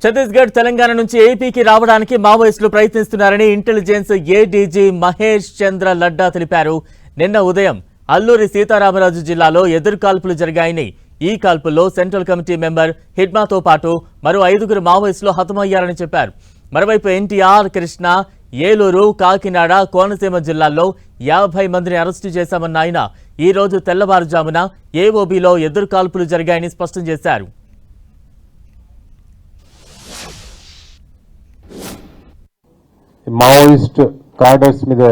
ఛత్తీస్గఢ్ తెలంగాణ నుంచి ఏపీకి రావడానికి మావోయిస్టులు ప్రయత్నిస్తున్నారని ఇంటెలిజెన్స్ ఏడీజీ మహేష్ చంద్ర లడ్డా తెలిపారు. నిన్న ఉదయం అల్లూరి సీతారామరాజు జిల్లాలో ఎదురుకాల్పులు జరిగాయని, ఈ కాల్పుల్లో సెంట్రల్ కమిటీ మెంబర్ హిడ్మాతో పాటు మరో 5గురు మావోయిస్టులు హతమయ్యారని చెప్పారు. మరోవైపు ఎన్టీఆర్, కృష్ణా, ఏలూరు, కాకినాడ, కోనసీమ జిల్లాల్లో 50 మందిని అరెస్టు చేశామన్న ఆయన ఈ రోజు తెల్లవారుజామున ఏఓబీలో ఎదురుకాల్పులు జరిగాయని స్పష్టం చేశారు. మావోయిస్ట్ కార్డర్స్ మీద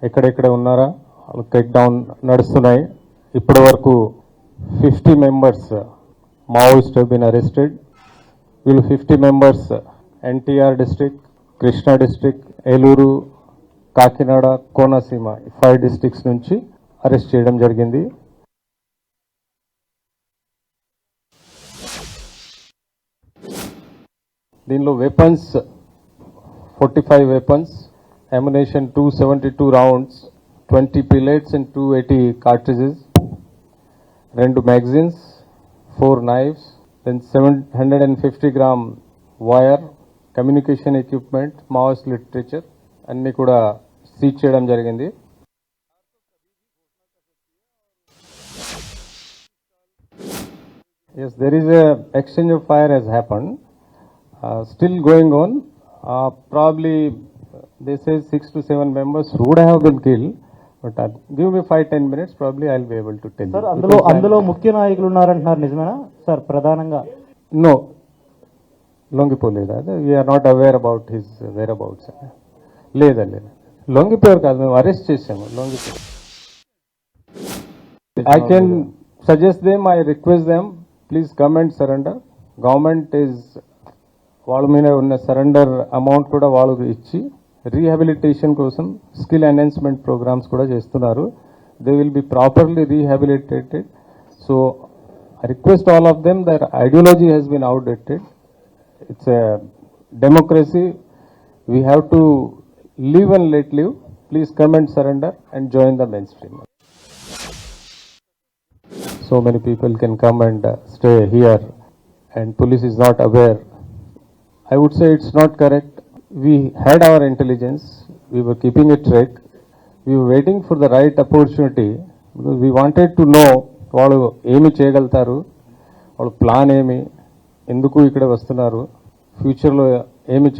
ఎక్కడెక్కడ ఉన్నారా వాళ్ళు టేక్ డౌన్ నడుస్తున్నాయి. ఇప్పటి వరకు 50 members Maoist have been arrested. వీళ్ళు 50 members NTR district, Krishna district, Eluru, Kakinada, Konaseema 5 districts నుంచి అరెస్ట్ చేయడం జరిగింది. దీనిలో weapons 45 weapons, ammunition 272 rounds, 20 pellets and 280 cartridges, 2 magazines, 4 knives, then 750 gram wire, communication equipment, Maoist literature, అన్ని కూడా సీజ్ చేయడం జరిగింది. Yes, there is a exchange of fire has happened, still going on. Probably they say 6 to 7 members would have been killed, but give me 5-10 minutes, probably I'll be able to tell you. Sir, అందులో ముఖ్య నాయకులు ఉన్నారంటున్నారు, నిజమేనా sir? ప్రధానంగా no, లొంగిపోలేదు. we are not aware about his whereabouts. లేదు లొంగిపోయారు కాదు, మేము arrest చేసాము. లొంగిపోయారు. I can suggest them, I request them, please come and surrender. Government is వాళ్ళ మీద ఉన్న సరెండర్ అమౌంట్ కూడా వాళ్ళకు ఇచ్చి రీహాబిలిటేషన్ కోసం స్కిల్ ఎన్హాన్స్మెంట్ ప్రోగ్రామ్స్ కూడా చేస్తున్నారు. They will be properly rehabilitated. So I request all of them, their ideology has been outdated. It's a democracy, we have to live and let live. Please come and surrender and join the main stream. So many people can come and stay here and police is not aware. I would say it's not correct. We had our intelligence, we were keeping a track, we were waiting for the right opportunity because we wanted to know వాళ్ళు ఏమి చేయగలుగుతారు, వాళ్ళ plan ఏమి, ఎందుకు ఇక్కడ వస్తున్నారు, ఫ్యూచర్లో ఏమి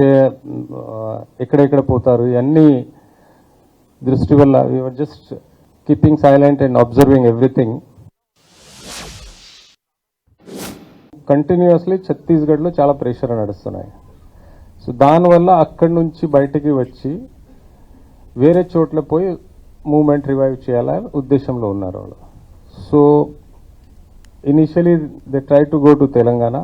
ఎక్కడెక్కడ పోతారు, ఇవన్నీ దృష్టి వల్ల we were just keeping silent and observing everything. Continuously ఛత్తీస్గఢ్లో చాలా ప్రెషర్ నడుస్తున్నాయి. సో దానివల్ల అక్కడి నుంచి బయటికి వచ్చి వేరే చోట్ల పోయి మూమెంట్ రివైవ్ చేయాలని ఉద్దేశంలో ఉన్నారు వాళ్ళు. So initially they try to go to Telangana.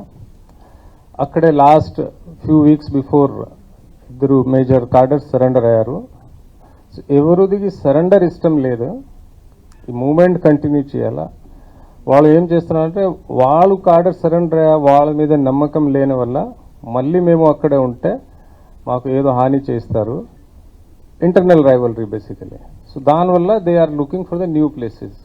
అక్కడే last few weeks before 2 major cadres surrender అయ్యారు. సో ఎవరిదికి సరెండర్ ఇష్టం లేదు, ఈ మూమెంట్ కంటిన్యూ చేయాలా. వాళ్ళు ఏం చేస్తున్నారంటే వాళ్ళు కార్డర్ సరెండర్ అయ్యా వాళ్ళ మీద నమ్మకం లేని వల్ల మళ్ళీ మేము అక్కడే ఉంటే మాకు ఏదో హాని చేస్తారు. Internal rivalry basically. సో దానివల్ల they are looking for the new places.